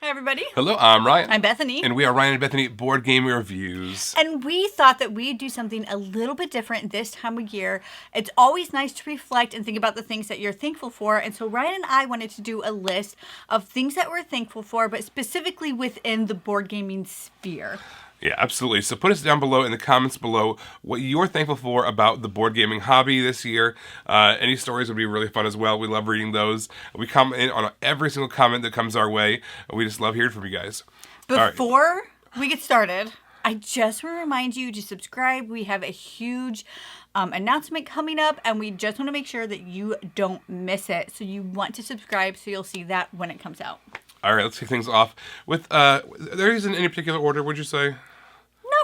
Hi, everybody. Hello, I'm Ryan. I'm Bethany. And we are Ryan and Bethany Board Game Reviews. And we thought that we'd do something a little bit different this time of year. It's always nice to reflect and think about the things that you're thankful for. And so Ryan and I wanted to do a list of things that we're thankful for, but specifically within the board gaming sphere. Yeah, absolutely. So put us down below in the comments below what you're thankful for about the board gaming hobby this year. Any stories would be really fun as well. We love reading those. We comment in on every single comment that comes our way. We just love hearing from you guys. Before we get started, I just want to remind you to subscribe. We have a huge announcement coming up, and we just want to make sure that you don't miss it. So you want to subscribe so you'll see that when it comes out. All right, let's kick things off with, there isn't any particular order, would you say?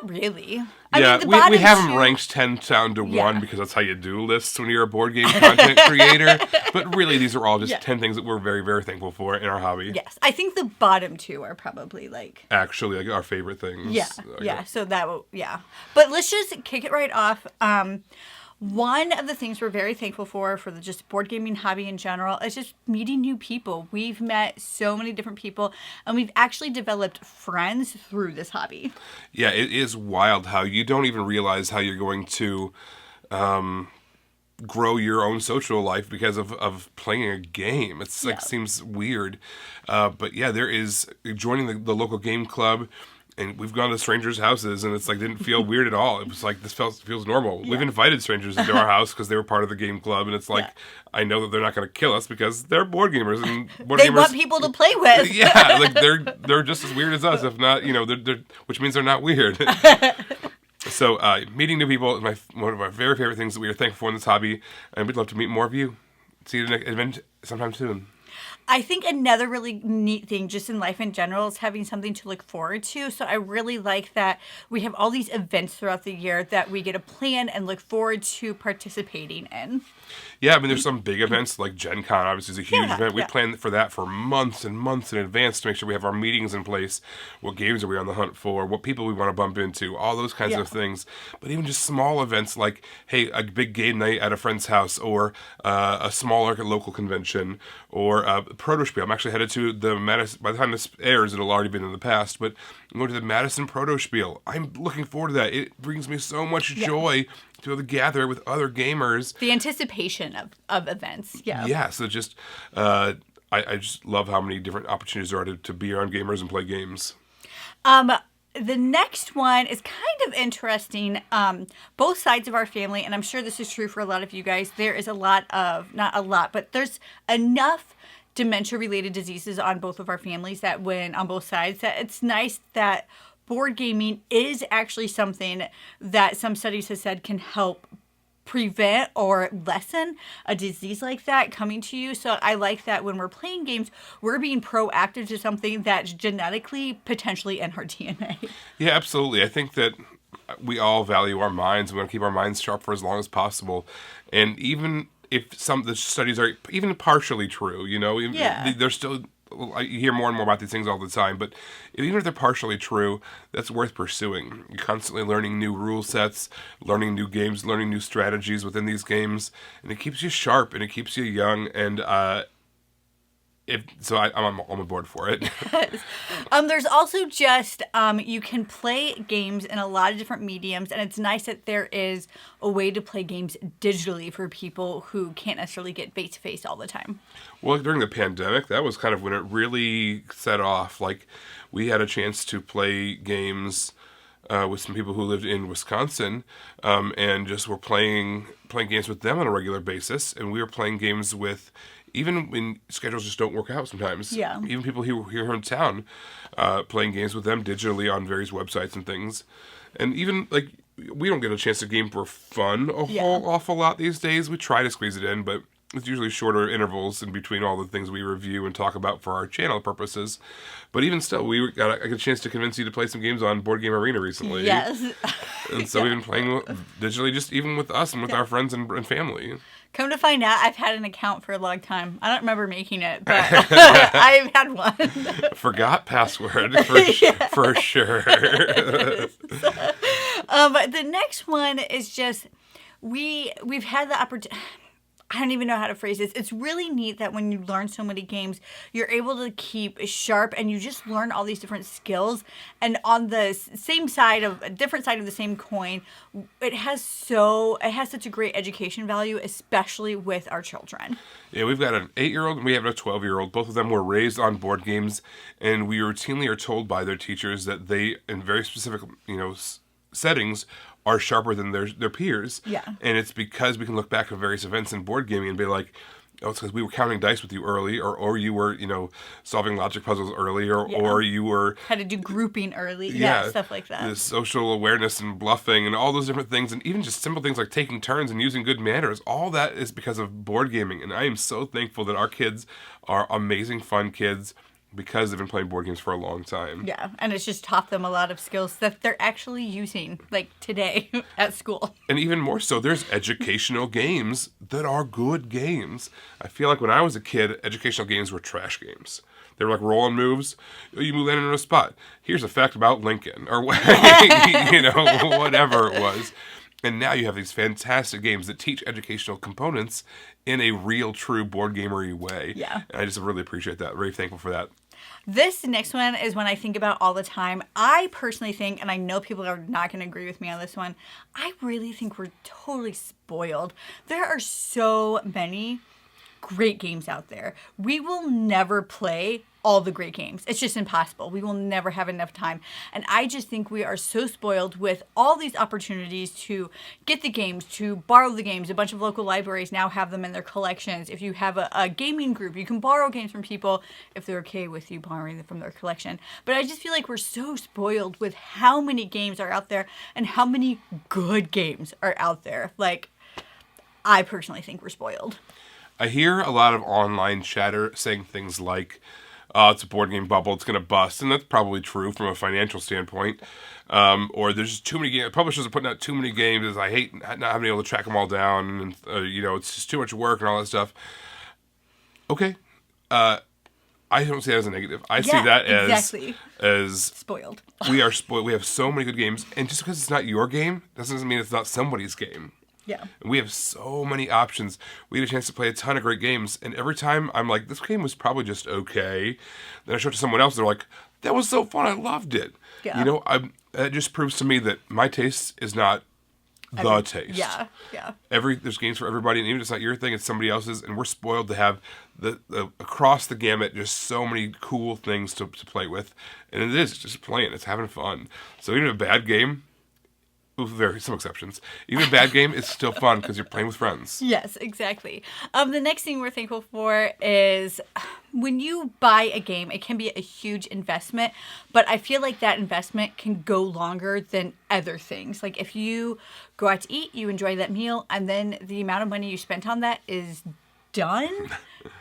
Not really. I mean, we have them ranked 10 down to 1 because that's how you do lists when you're a board game content creator. But really, these are all just 10 things that we're very, very thankful for in our hobby. Yes. I think the bottom 2 are probably actually, our favorite things. Yeah. So that will, But let's just kick it right off. One of the things we're very thankful for the just board gaming hobby in general is just meeting new people. We've met so many different people, and we've actually developed friends through this hobby. Yeah, it is wild how you don't even realize how you're going to grow your own social life because of playing a game. It's seems weird. But yeah, there is joining the local game club. And we've gone to strangers' houses, and it's didn't feel weird at all. It was this feels normal. Yeah. We've invited strangers into our house because they were part of the game club, and it's I know that they're not going to kill us because they're board gamers, and they want people to play with. Yeah, they're just as weird as us, if not, they're which means they're not weird. So meeting new people is one of our very favorite things that we are thankful for in this hobby, and we'd love to meet more of you. See you at the next event sometime soon. I think another really neat thing just in life in general is having something to look forward to. So I really like that we have all these events throughout the year that we get to plan and look forward to participating in. Yeah, I mean, there's some big events like Gen Con, obviously, is a huge event. We plan for that for months and months in advance to make sure we have our meetings in place. What games are we on the hunt for? What people we want to bump into? All those kinds of things. But even just small events like, hey, a big game night at a friend's house, or a smaller local convention, or Proto Spiel. I'm actually headed to the Madison. By the time this airs, it'll already been in the past, but I'm going to the Madison Proto Spiel. I'm looking forward to that. It brings me so much joy to be able to gather with other gamers. The anticipation of events, Yeah, so just, I just love how many different opportunities there are to be around gamers and play games. The next one is kind of interesting. Both sides of our family, and I'm sure this is true for a lot of you guys, there is not a lot, but there's enough dementia-related diseases on both of our families that when on both sides, that it's nice that board gaming is actually something that some studies have said can help prevent or lessen a disease like that coming to you. So I like that when we're playing games, we're being proactive to something that's genetically potentially in our DNA. Yeah, absolutely. I think that we all value our minds. We want to keep our minds sharp for as long as possible. And even if some of the studies are even partially true, they're still... You hear more and more about these things all the time, but even if they're partially true, that's worth pursuing. You're constantly learning new rule sets, learning new games, learning new strategies within these games, and it keeps you sharp and it keeps you young. And I'm on board for it. Yes. There's also just you can play games in a lot of different mediums, and it's nice that there is a way to play games digitally for people who can't necessarily get face-to-face all the time. Well, during the pandemic, that was kind of when it really set off. We had a chance to play games with some people who lived in Wisconsin, and just were playing games with them on a regular basis, and we were playing games with... Even when schedules just don't work out sometimes. Yeah. Even people here in town, playing games with them digitally on various websites and things. And even, we don't get a chance to game for fun a whole awful lot these days. We try to squeeze it in, but it's usually shorter intervals in between all the things we review and talk about for our channel purposes. But even still, I got a chance to convince you to play some games on Board Game Arena recently. Yes. And so we've been playing digitally, just even with us and with our friends and family. Come to find out, I've had an account for a long time. I don't remember making it, but I've had one. Forgot password for sure. But the next one is just we've had the opportunity. I don't even know how to phrase this. It's really neat that when you learn so many games, you're able to keep sharp and you just learn all these different skills. And on the same side of a different side of the same coin, it has such a great education value, especially with our children. Yeah, we've got an 8-year-old and we have a 12-year-old. Both of them were raised on board games, and we routinely are told by their teachers that they, in very specific, settings, are sharper than their peers. Yeah. And it's because we can look back at various events in board gaming and be like, oh, it's because we were counting dice with you early, or you were, solving logic puzzles early, or you were... Had to do grouping early. Yeah, stuff like that. The social awareness and bluffing and all those different things, and even just simple things like taking turns and using good manners, all that is because of board gaming. And I am so thankful that our kids are amazing, fun kids, because they've been playing board games for a long time. Yeah, and it's just taught them a lot of skills that they're actually using, like today at school. And even more so, there's educational games that are good games. I feel like when I was a kid, educational games were trash games. They were like rolling moves. You move in a spot. Here's a fact about Lincoln, or whatever it was. And now you have these fantastic games that teach educational components in a real, true board gamery way. Yeah. And I just really appreciate that. Very thankful for that. This next one is one I think about all the time. I personally think, and I know people are not going to agree with me on this one, I really think we're totally spoiled. There are so many great games out there. We will never play all the great games. It's just impossible. We will never have enough time. And I just think we are so spoiled with all these opportunities to get the games, to borrow the games. A bunch of local libraries now have them in their collections. If you have a gaming group, you can borrow games from people if they're okay with you borrowing them from their collection. But I just feel like we're so spoiled with how many games are out there and how many good games are out there. Like, I personally think we're spoiled. I hear a lot of online chatter saying things like, it's a board game bubble, it's going to bust. And that's probably true from a financial standpoint. Or there's just too many games. Publishers are putting out too many games. As I hate not having able to track them all down. And, it's just too much work and all that stuff. Okay. I don't see that as a negative. I see that as spoiled. We are spoiled. We have so many good games. And just because it's not your game doesn't mean it's not somebody's game. Yeah. We have so many options. We had a chance to play a ton of great games. And every time I'm like, this game was probably just okay. Then I show it to someone else. They're like, that was so fun. I loved it. Yeah. That just proves to me that my taste is not the taste. Yeah. Yeah. There's games for everybody. And even if it's not your thing, it's somebody else's. And we're spoiled to have the across the gamut, just so many cool things to play with. And it's just playing. It's having fun. So even a bad game, some exceptions. Even a bad game is still fun because you're playing with friends. Yes, exactly. The next thing we're thankful for is when you buy a game, it can be a huge investment, but I feel like that investment can go longer than other things. Like if you go out to eat, you enjoy that meal, and then the amount of money you spent on that is done.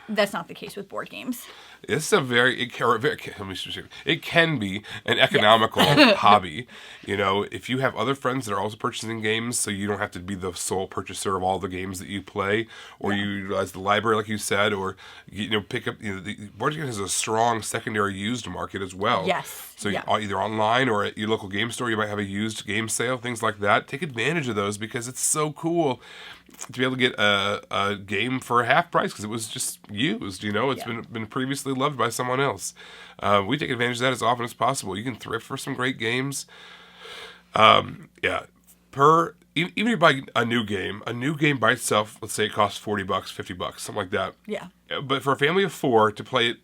That's not the case with board games. It's it can be an economical hobby. If you have other friends that are also purchasing games, so you don't have to be the sole purchaser of all the games that you play, or you utilize the library, like you said, or pick up. The board game has a strong secondary used market as well. Yes. So either online or at your local game store, you might have a used game sale, things like that. Take advantage of those because it's so cool to be able to get a game for half price because it was just used. It's been previously loved by someone else. We take advantage of that as often as possible. You can thrift for some great games. Even if you buy a new game by itself, let's say it costs $40, $50, something like that. Yeah. But for a family of 4 to play it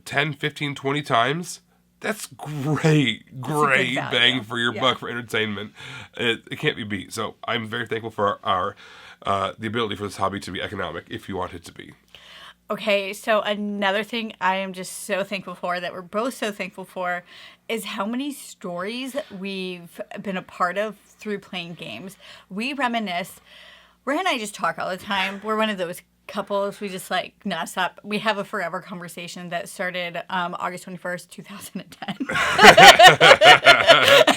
10, 15, 20 times, that's great bang for your buck for entertainment. It can't be beat. So I'm very thankful for our the ability for this hobby to be economic if you want it to be. Okay, so another thing I am just so thankful for, that we're both so thankful for, is how many stories we've been a part of through playing games. We reminisce. Ray and I just talk all the time. We're one of those couples, we just like nonstop. We have a forever conversation that started August 21st, 2010.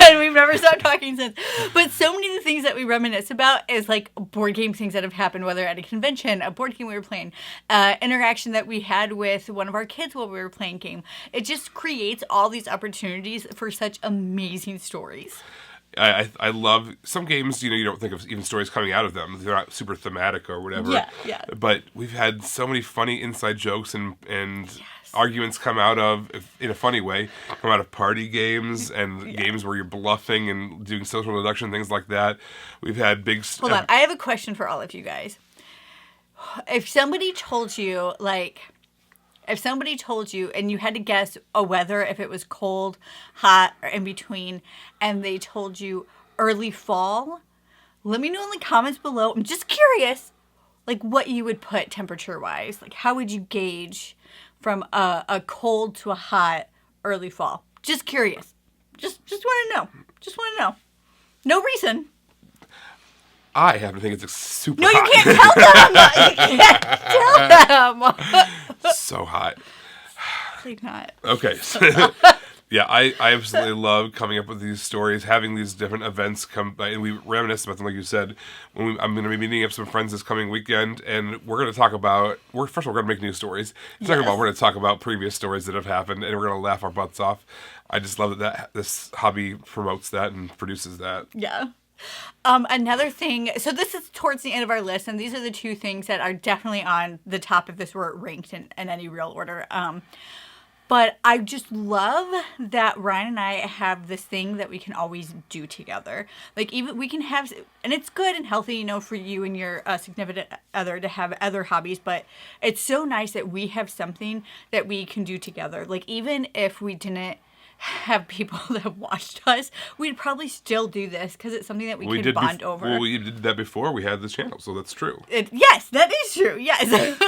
And we've never stopped talking since. But so many of the things that we reminisce about is like board game things that have happened, whether at a convention, a board game we were playing, interaction that we had with one of our kids while we were playing game. It just creates all these opportunities for such amazing stories. I love some games. You don't think of even stories coming out of them. They're not super thematic or whatever. Yeah. But we've had so many funny inside jokes and Yes. arguments come out of, in a funny way, come out of party games and games where you're bluffing and doing social deduction, things like that. We've had big. Hold on, I have a question for all of you guys. If somebody told you, and you had to guess a weather, if it was cold, hot, or in between, and they told you early fall, let me know in the comments below. I'm just curious, what you would put temperature-wise. How would you gauge from a cold to a hot early fall? Just curious. Just want to know. Just want to know. No reason. I happen to think it's super No, hot. you can't tell them. You can't tell them. So hot. Probably not. Okay. Yeah, I absolutely love coming up with these stories, having these different events come by, and we reminisce about them, like you said. I'm going to be meeting up some friends this coming weekend, and we're going to talk about, first of all, we're going to make new stories. Second of all, we're going to talk about previous stories that have happened, and we're going to laugh our butts off. I just love that this hobby promotes that and produces that. Yeah. Another thing, so this is towards the end of our list, and these are the two things that are definitely on the top if this were ranked in any real order. But I just love that Ryan and I have this thing that we can always do together. Even we can have, and it's good and healthy, for you and your significant other to have other hobbies, but it's so nice that we have something that we can do together. Even if we didn't have people that have watched us, we'd probably still do this because it's something that we can bond over. Well, we did that before we had this channel, so that's true. Yes, that is true. Yes.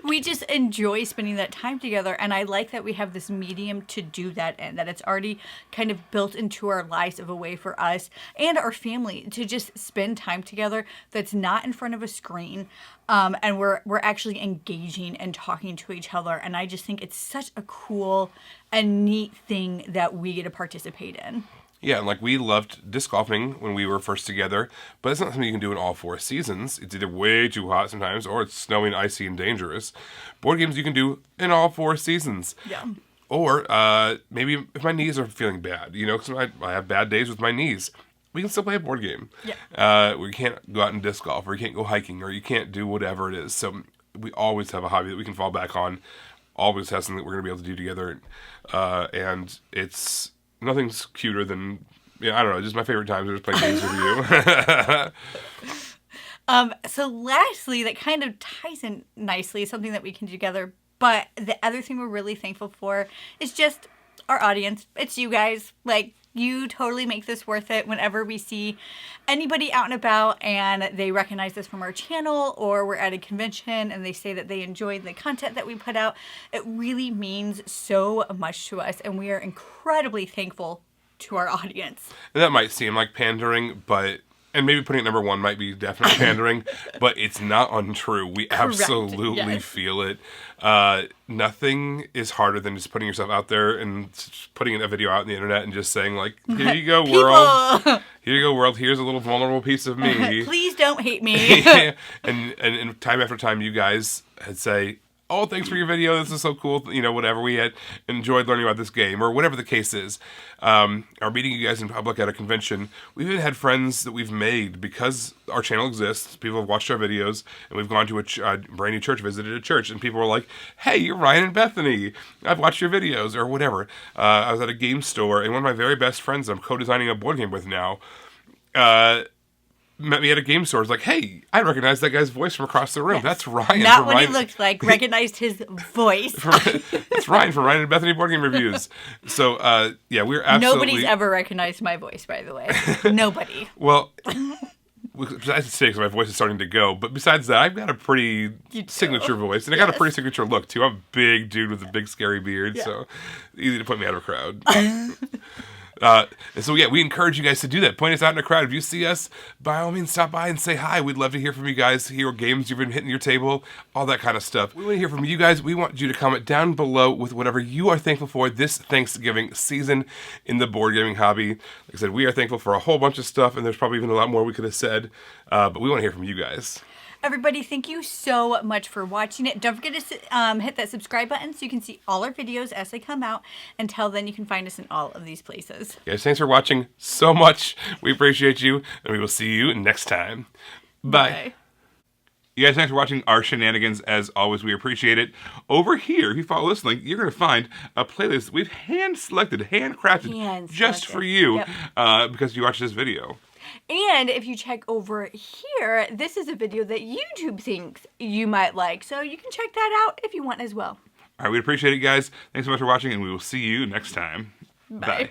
We just enjoy spending that time together, and I like that we have this medium to do that in, that it's already kind of built into our lives of a way for us and our family to just spend time together that's not in front of a screen. And we're actually engaging and talking to each other. And I just think it's such a cool and neat thing that we get to participate in. Yeah, and we loved disc golfing when we were first together, but it's not something you can do in all 4 seasons. It's either way too hot sometimes, or it's snowing, icy, and dangerous. Board games you can do in all 4 seasons. Yeah. Or maybe if my knees are feeling bad, because I have bad days with my knees. We can still play a board game. Yeah. We can't go out and disc golf, or you can't go hiking, or you can't do whatever it is. So we always have a hobby that we can fall back on. Always have something that we're going to be able to do together. And it's nothing's cuter than, I don't know, just my favorite times are just playing games with you. So lastly, that kind of ties in nicely, something that we can do together. But the other thing we're really thankful for is just our audience. It's you guys. You totally make this worth it whenever we see anybody out and about and they recognize this from our channel, or we're at a convention and they say that they enjoyed the content that we put out. It really means so much to us, and we are incredibly thankful to our audience. And that might seem like pandering, and maybe putting it number 1 might be definitely pandering, but it's not untrue. We absolutely feel it. Nothing is harder than just putting yourself out there and putting a video out on the internet and just saying, here you go, world. Here you go, world. Here's a little vulnerable piece of me. Please don't hate me. and time after time, you guys had say, oh, thanks for your video. This is so cool. Whatever. We had enjoyed learning about this game, or whatever the case is. Or meeting you guys in public at a convention. We've even had friends that we've made because our channel exists. People have watched our videos, and we've gone to a brand new church, visited a church, and people were like, hey, you're Ryan and Bethany. I've watched your videos, or whatever. I was at a game store, and one of my very best friends I'm co-designing a board game with now, met me at a game store. It's like, hey, I recognize that guy's voice from across the room. Yes. That's Ryan. Not what he looked like. Recognized his voice. It's Ryan from Ryan and Bethany Board Game Reviews. So, we're absolutely... Nobody's ever recognized my voice, by the way. Nobody. Well, besides today, because my voice is starting to go, but besides that, I've got a pretty signature voice, and I got a pretty signature look, too. I'm a big dude with a big, scary beard, so easy to put me out of a crowd. And so, we encourage you guys to do that. Point us out in a crowd. If you see us, by all means, stop by and say hi. We'd love to hear from you guys, hear what games you've been hitting your table, all that kind of stuff. We want to hear from you guys. We want you to comment down below with whatever you are thankful for this Thanksgiving season in the board gaming hobby. Like I said, we are thankful for a whole bunch of stuff, and there's probably even a lot more we could have said, but we want to hear from you guys. Everybody, thank you so much for watching it. Don't forget to hit that subscribe button so you can see all our videos as they come out. Until then, you can find us in all of these places. Yes, thanks for watching so much. We appreciate you, and we will see you next time. Bye. Bye. You guys, thanks for watching our shenanigans. As always, we appreciate it. Over here, if you follow this link, you're going to find a playlist we've hand-selected, handcrafted just for you because you watched this video. And if you check over here, this is a video that YouTube thinks you might like. So you can check that out if you want as well. All right, we appreciate it, guys. Thanks so much for watching, and we will see you next time. Bye.